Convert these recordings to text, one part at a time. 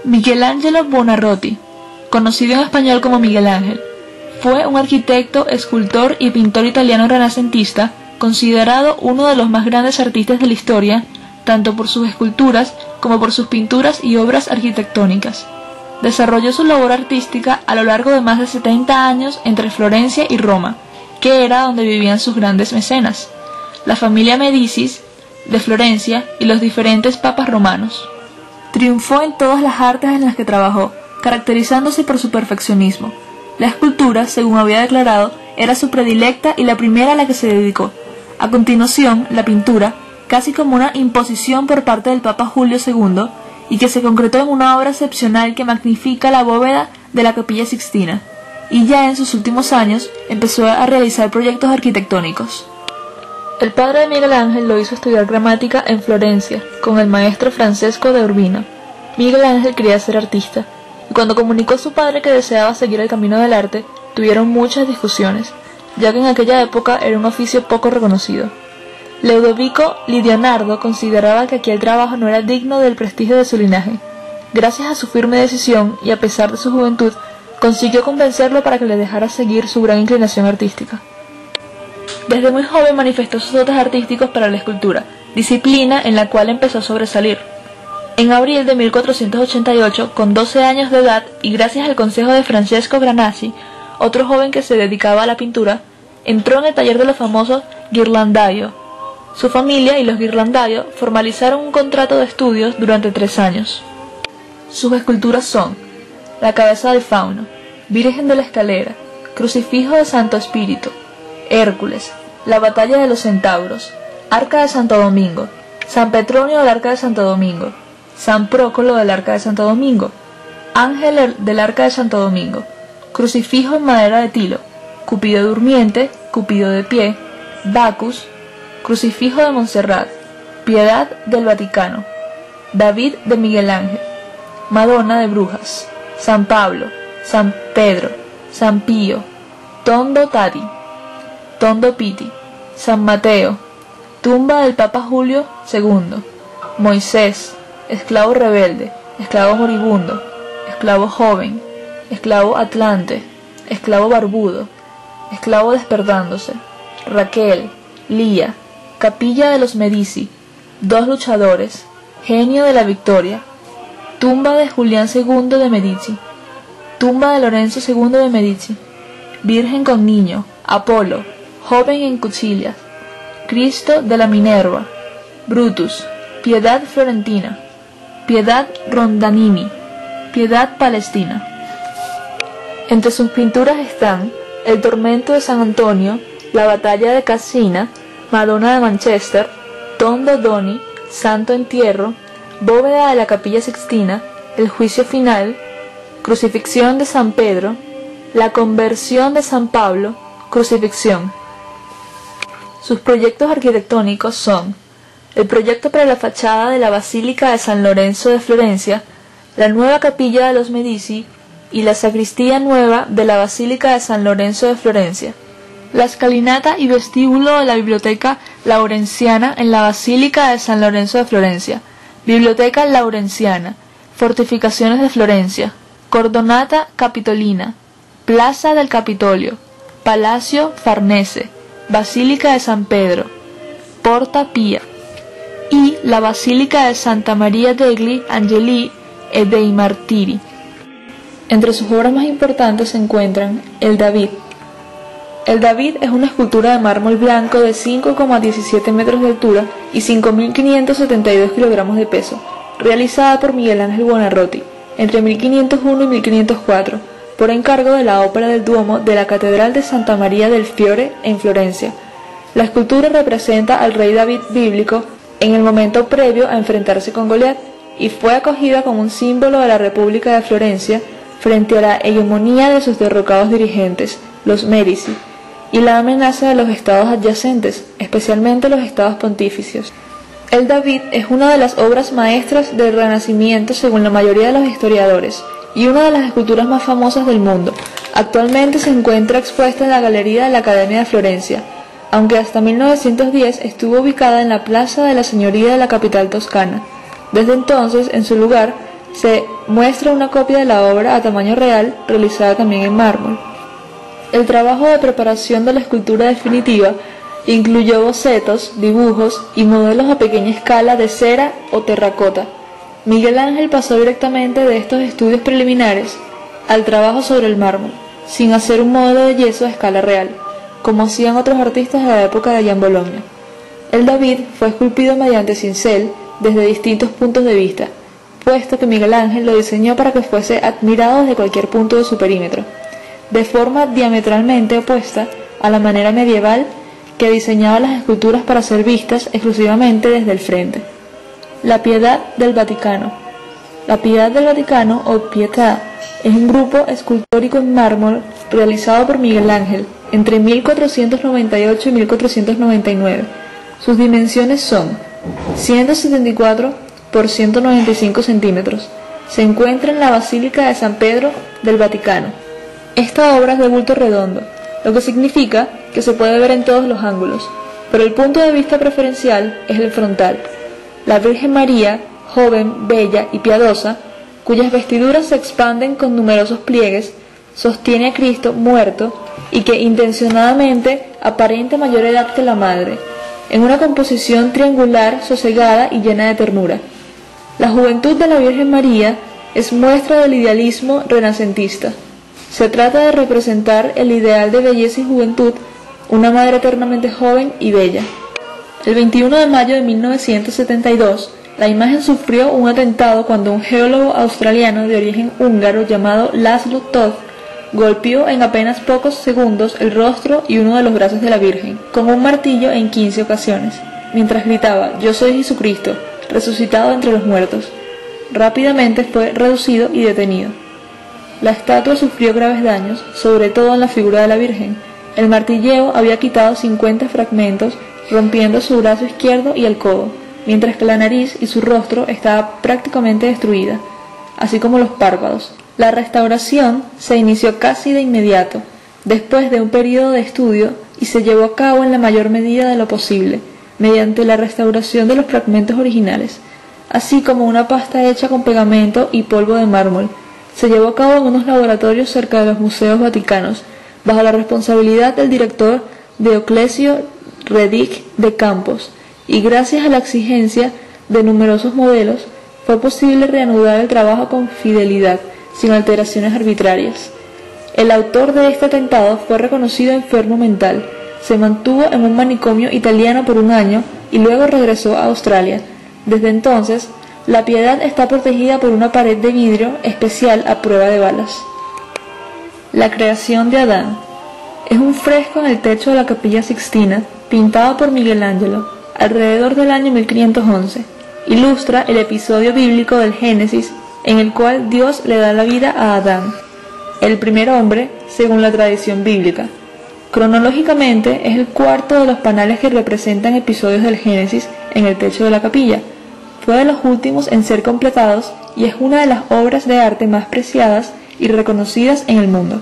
Michelangelo Buonarroti, conocido en español como Miguel Ángel, fue un arquitecto, escultor y pintor italiano renacentista, considerado uno de los más grandes artistas de la historia, tanto por sus esculturas como por sus pinturas y obras arquitectónicas. Desarrolló su labor artística a lo largo de más de 70 años entre Florencia y Roma, que era donde vivían sus grandes mecenas, la familia Medici de Florencia y los diferentes papas romanos. Triunfó en todas las artes en las que trabajó, caracterizándose por su perfeccionismo. La escultura, según había declarado, era su predilecta y la primera a la que se dedicó. A continuación, la pintura, casi como una imposición por parte del Papa Julio II, y que se concretó en una obra excepcional que magnifica la bóveda de la Capilla Sixtina, y ya en sus últimos años empezó a realizar proyectos arquitectónicos. El padre de Miguel Ángel lo hizo estudiar gramática en Florencia, con el maestro Francesco de Urbino. Miguel Ángel quería ser artista, y cuando comunicó a su padre que deseaba seguir el camino del arte, tuvieron muchas discusiones, ya que en aquella época era un oficio poco reconocido. Ludovico Lidionardo consideraba que aquel trabajo no era digno del prestigio de su linaje. Gracias a su firme decisión, y a pesar de su juventud, consiguió convencerlo para que le dejara seguir su gran inclinación artística. Desde muy joven manifestó sus dotes artísticos para la escultura, disciplina en la cual empezó a sobresalir. En abril de 1488, con 12 años de edad y gracias al consejo de Francesco Granacci, otro joven que se dedicaba a la pintura, entró en el taller de los famosos Ghirlandaio. Su familia y los Ghirlandaio formalizaron un contrato de estudios durante 3 años. Sus esculturas son la cabeza del fauno, Virgen de la Escalera, Crucifijo de Santo Espíritu, Hércules, la batalla de los centauros, Arca de Santo Domingo, San Petronio del Arca de Santo Domingo, San Prócolo del Arca de Santo Domingo, Ángel del Arca de Santo Domingo, Crucifijo en madera de tilo, Cupido durmiente, Cupido de pie, Bacchus, Crucifijo de Montserrat, Piedad del Vaticano, David de Miguel Ángel, Madonna de Brujas, San Pablo, San Pedro, San Pío, Tondo Tati, Tondo Pitti, San Mateo, tumba del Papa Julio II, Moisés, esclavo rebelde, esclavo moribundo, esclavo joven, esclavo atlante, esclavo barbudo, esclavo despertándose, Raquel, Lía, capilla de los Medici, 2 luchadores, genio de la victoria, tumba de Julián II de Medici, tumba de Lorenzo II de Medici, Virgen con niño, Apolo, joven en cuchillas, Cristo de la Minerva, Brutus, Piedad florentina, Piedad Rondanini, Piedad palestina. Entre sus pinturas están El tormento de San Antonio, La batalla de Cassina, Madonna de Manchester, Tondo Doni, Santo Entierro, Bóveda de la Capilla Sixtina, El juicio final, Crucifixión de San Pedro, La conversión de San Pablo, Crucifixión. Sus proyectos arquitectónicos son el proyecto para la fachada de la Basílica de San Lorenzo de Florencia, la nueva capilla de los Medici y la sacristía nueva de la Basílica de San Lorenzo de Florencia, la escalinata y vestíbulo de la Biblioteca Laurenciana en la Basílica de San Lorenzo de Florencia, Biblioteca Laurenciana, Fortificaciones de Florencia, Cordonata Capitolina, Plaza del Capitolio, Palacio Farnese, Basílica de San Pedro, Porta Pia y la Basílica de Santa Maria degli Angeli e dei Martiri. Entre sus obras más importantes se encuentran el David. El David es una escultura de mármol blanco de 5,17 metros de altura y 5.572 kilogramos de peso, realizada por Miguel Ángel Buonarroti entre 1501 y 1504, por encargo de la Ópera del Duomo de la Catedral de Santa María del Fiore en Florencia. La escultura representa al rey David bíblico en el momento previo a enfrentarse con Goliat y fue acogida como un símbolo de la República de Florencia frente a la hegemonía de sus derrocados dirigentes, los Medici, y la amenaza de los estados adyacentes, especialmente los estados pontificios. El David es una de las obras maestras del Renacimiento según la mayoría de los historiadores, y una de las esculturas más famosas del mundo. Actualmente se encuentra expuesta en la galería de la Academia de Florencia, aunque hasta 1910 estuvo ubicada en la Plaza de la Señoría de la capital toscana. Desde entonces, en su lugar, se muestra una copia de la obra a tamaño real, realizada también en mármol. El trabajo de preparación de la escultura definitiva incluyó bocetos, dibujos y modelos a pequeña escala de cera o terracota. Miguel Ángel pasó directamente de estos estudios preliminares al trabajo sobre el mármol, sin hacer un modelo de yeso a escala real, como hacían otros artistas de la época de Jan Bologna. El David fue esculpido mediante cincel desde distintos puntos de vista, puesto que Miguel Ángel lo diseñó para que fuese admirado desde cualquier punto de su perímetro, de forma diametralmente opuesta a la manera medieval que diseñaba las esculturas para ser vistas exclusivamente desde el frente. La Piedad del Vaticano. La Piedad del Vaticano, o Pietà, es un grupo escultórico en mármol realizado por Miguel Ángel entre 1498 y 1499. Sus dimensiones son 174 por 195 centímetros. Se encuentra en la Basílica de San Pedro del Vaticano. Esta obra es de bulto redondo, lo que significa que se puede ver en todos los ángulos, pero el punto de vista preferencial es el frontal. La Virgen María, joven, bella y piadosa, cuyas vestiduras se expanden con numerosos pliegues, sostiene a Cristo muerto y que intencionadamente aparenta mayor edad que la Madre, en una composición triangular, sosegada y llena de ternura. La juventud de la Virgen María es muestra del idealismo renacentista. Se trata de representar el ideal de belleza y juventud, una madre eternamente joven y bella. El 21 de mayo de 1972, la imagen sufrió un atentado cuando un geólogo australiano de origen húngaro llamado Laszlo Toth golpeó en apenas pocos segundos el rostro y uno de los brazos de la Virgen, con un martillo en 15 ocasiones, mientras gritaba: «Yo soy Jesucristo, resucitado entre los muertos». Rápidamente fue reducido y detenido. La estatua sufrió graves daños, sobre todo en la figura de la Virgen. El martilleo había quitado 50 fragmentos, rompiendo su brazo izquierdo y el codo, mientras que la nariz y su rostro estaba prácticamente destruida, así como los párpados. La restauración se inició casi de inmediato, después de un periodo de estudio, y se llevó a cabo en la mayor medida de lo posible, mediante la restauración de los fragmentos originales, así como una pasta hecha con pegamento y polvo de mármol. Se llevó a cabo en unos laboratorios cerca de los museos vaticanos, bajo la responsabilidad del director Dioclesio Redic de Campos, y gracias a la exigencia de numerosos modelos, fue posible reanudar el trabajo con fidelidad, sin alteraciones arbitrarias. El autor de este atentado fue reconocido enfermo mental, se mantuvo en un manicomio italiano por un año y luego regresó a Australia. Desde entonces, la Piedad está protegida por una pared de vidrio especial a prueba de balas. La creación de Adán. Es un fresco en el techo de la Capilla Sixtina, pintado por Miguel Ángelo, alrededor del año 1511. Ilustra el episodio bíblico del Génesis, en el cual Dios le da la vida a Adán, el primer hombre según la tradición bíblica. Cronológicamente es el cuarto de los panales que representan episodios del Génesis en el techo de la capilla. Fue de los últimos en ser completados y es una de las obras de arte más preciadas y reconocidas en el mundo.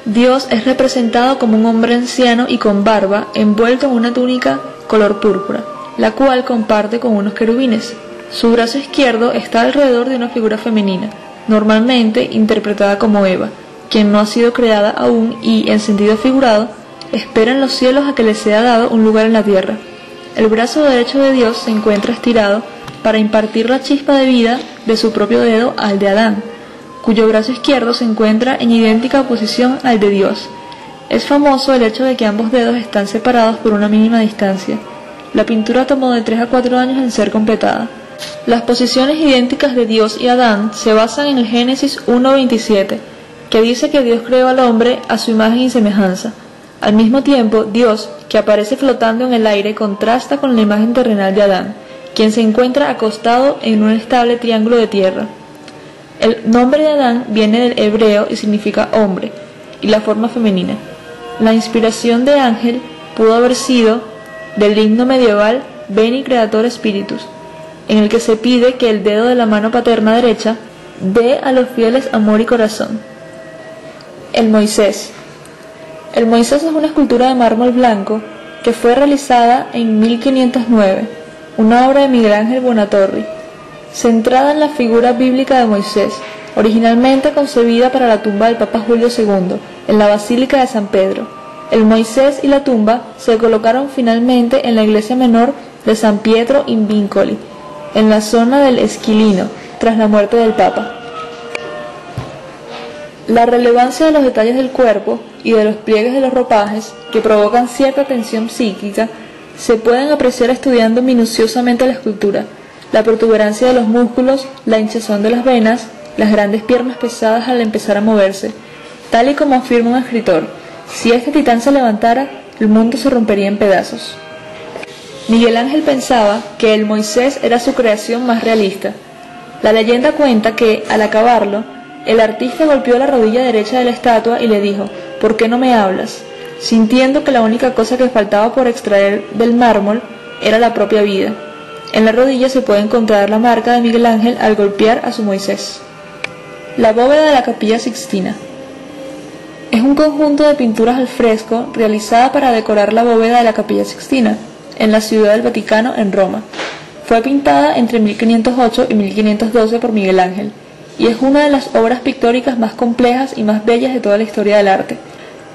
Dios es representado como un hombre anciano y con barba, envuelto en una túnica color púrpura, la cual comparte con unos querubines. Su brazo izquierdo está alrededor de una figura femenina, normalmente interpretada como Eva, quien no ha sido creada aún y, en sentido figurado, espera en los cielos a que le sea dado un lugar en la tierra. El brazo derecho de Dios se encuentra estirado para impartir la chispa de vida de su propio dedo al de Adán, cuyo brazo izquierdo se encuentra en idéntica oposición al de Dios. Es famoso el hecho de que ambos dedos están separados por una mínima distancia. La pintura tomó de 3 a 4 años en ser completada. Las posiciones idénticas de Dios y Adán se basan en el Génesis 1:27, que dice que Dios creó al hombre a su imagen y semejanza. Al mismo tiempo, Dios, que aparece flotando en el aire, contrasta con la imagen terrenal de Adán, quien se encuentra acostado en un estable triángulo de tierra. El nombre de Adán viene del hebreo y significa hombre, y la forma femenina. La inspiración de Ángel pudo haber sido del himno medieval Veni Creator Spiritus, en el que se pide que el dedo de la mano paterna derecha dé a los fieles amor y corazón. El Moisés. El Moisés es una escultura de mármol blanco que fue realizada en 1509, una obra de Miguel Ángel Buonarroti. centrada en la figura bíblica de Moisés, originalmente concebida para la tumba del Papa Julio II, en la Basílica de San Pedro. El Moisés y la tumba se colocaron finalmente en la iglesia menor de San Pietro in Vincoli, en la zona del Esquilino, tras la muerte del Papa. La relevancia de los detalles del cuerpo y de los pliegues de los ropajes, que provocan cierta tensión psíquica, se pueden apreciar estudiando minuciosamente la escultura. La protuberancia de los músculos, la hinchazón de las venas, las grandes piernas pesadas al empezar a moverse. Tal y como afirma un escritor, si este titán se levantara, el mundo se rompería en pedazos. Miguel Ángel pensaba que el Moisés era su creación más realista. La leyenda cuenta que, al acabarlo, el artista golpeó la rodilla derecha de la estatua y le dijo, ¿por qué no me hablas?, sintiendo que la única cosa que faltaba por extraer del mármol era la propia vida. En la rodilla se puede encontrar la marca de Miguel Ángel al golpear a su Moisés. La bóveda de la Capilla Sixtina es un conjunto de pinturas al fresco realizada para decorar la bóveda de la Capilla Sixtina, en la Ciudad del Vaticano, en Roma. Fue pintada entre 1508 y 1512 por Miguel Ángel, y es una de las obras pictóricas más complejas y más bellas de toda la historia del arte.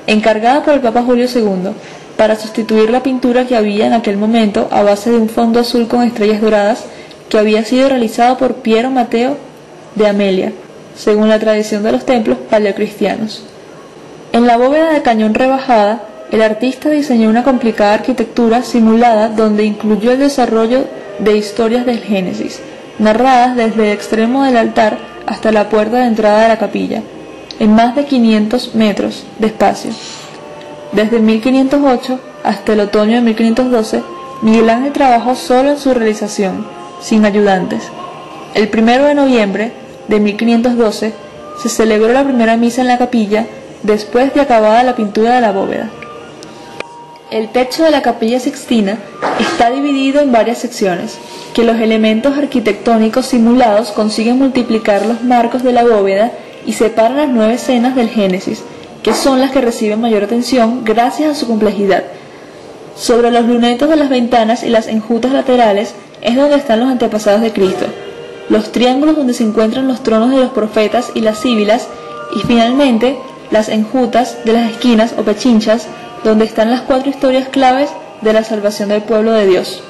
Encargada por el Papa Julio II, para sustituir la pintura que había en aquel momento a base de un fondo azul con estrellas doradas, que había sido realizado por Piero Matteo de Amelia, según la tradición de los templos paleocristianos. En la bóveda de cañón rebajada, el artista diseñó una complicada arquitectura simulada donde incluyó el desarrollo de historias del Génesis, narradas desde el extremo del altar hasta la puerta de entrada de la capilla, en más de 500 metros de espacio. Desde 1508 hasta el otoño de 1512, Miguel Ángel trabajó solo en su realización, sin ayudantes. El 1 de noviembre de 1512 se celebró la primera misa en la capilla después de acabada la pintura de la bóveda. El techo de la Capilla Sixtina está dividido en varias secciones, que los elementos arquitectónicos simulados consiguen multiplicar los marcos de la bóveda y separan las 9 escenas del Génesis, que son las que reciben mayor atención gracias a su complejidad. Sobre los lunetos de las ventanas y las enjutas laterales es donde están los antepasados de Cristo, los triángulos donde se encuentran los tronos de los profetas y las síbilas, y finalmente las enjutas de las esquinas o pechinchas, donde están las 4 historias claves de la salvación del pueblo de Dios.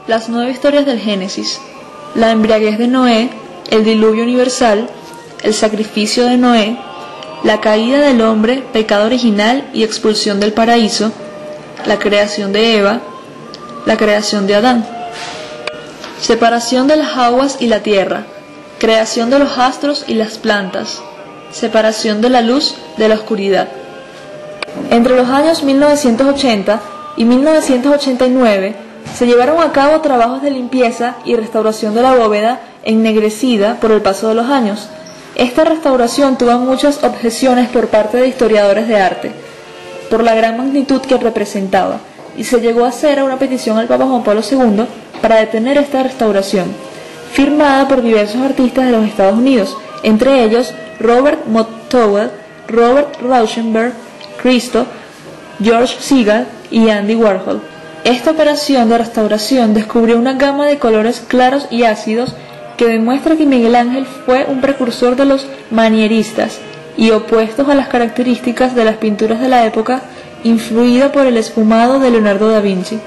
Las 9 historias del Génesis: la embriaguez de Noé, el diluvio universal, el sacrificio de Noé, la caída del hombre, pecado original y expulsión del paraíso, la creación de Eva, la creación de Adán, separación de las aguas y la tierra, creación de los astros y las plantas, separación de la luz de la oscuridad. Entre los años 1980 y 1989 se llevaron a cabo trabajos de limpieza y restauración de la bóveda ennegrecida por el paso de los años. Esta restauración tuvo muchas objeciones por parte de historiadores de arte, por la gran magnitud que representaba, y se llegó a hacer una petición al Papa Juan Pablo II para detener esta restauración, firmada por diversos artistas de los Estados Unidos, entre ellos Robert Mottower, Robert Rauschenberg, Christo, George Segal y Andy Warhol. Esta operación de restauración descubrió una gama de colores claros y ácidos que demuestra que Miguel Ángel fue un precursor de los manieristas y opuestos a las características de las pinturas de la época, influida por el esfumado de Leonardo da Vinci.